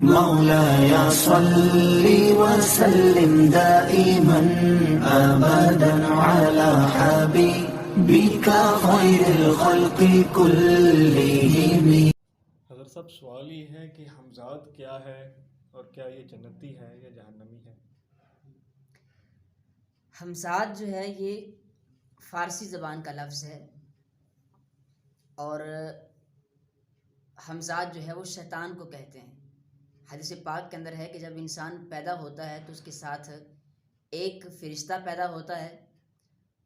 مولاي صل وسلم دائما أبدا على حبيبك خير الخلق كلهم. حضرت صاحب سوال یہ ہے کہ حمزات کیا ہے اور کیا یہ جنتی ہے یا جہنمی ہے؟ حمزات جو ہے یہ فارسی زبان کا لفظ ہے، اور حمزات جو ہے وہ شیطان کو کہتے ہیں۔ حدیث پاک کے اندر ہے کہ جب انسان پیدا ہوتا ہے تو اس کے ساتھ ایک فرشتہ پیدا ہوتا ہے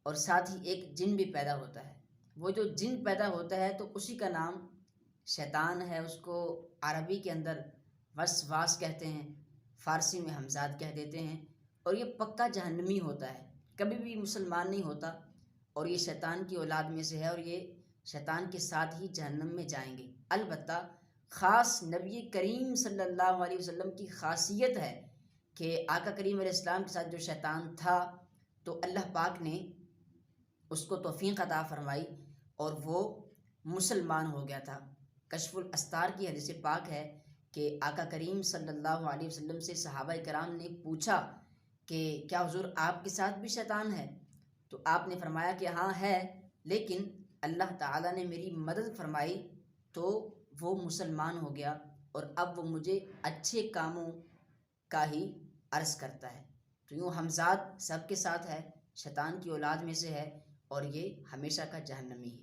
اور ساتھ ہی ایک جن بھی پیدا ہوتا ہے۔ وہ جو جن پیدا ہوتا ہے تو اسی کا نام شیطان ہے، اس کو عربی کے اندر وسواس کہتے ہیں، فارسی میں حمزات کہہ دیتے ہیں، اور یہ پکا جہنمی ہوتا ہے، کبھی بھی مسلمان نہیں ہوتا، اور یہ شیطان کی اولاد میں سے ہے، اور یہ شیطان کے ساتھ ہی جہنم میں جائیں گے۔ البتہ خاص نبی کریم صلی اللہ علیہ وسلم کی خاصیت ہے کہ آقا کریم علیہ السلام کے ساتھ جو شیطان تھا تو اللہ پاک نے اس کو توفیق عطا فرمائی اور وہ مسلمان ہو گیا تھا۔ کشف الاستار کی حدیث پاک ہے کہ آقا کریم صلی اللہ علیہ وسلم سے صحابہ کرام نے پوچھا کہ کیا حضور آپ کے ساتھ بھی شیطان ہے؟ تو آپ نے فرمایا کہ ہاں ہے، لیکن اللہ تعالیٰ نے میری مدد فرمائی تو وہ مسلمان ہو گیا، اور اب وہ مجھے اچھے کاموں کا ہی عرض کرتا ہے۔ تو یوں حمزات سب کے ساتھ ہے، شیطان کی اولاد میں سے ہے، اور یہ ہمیشہ کا جہنمی ہے۔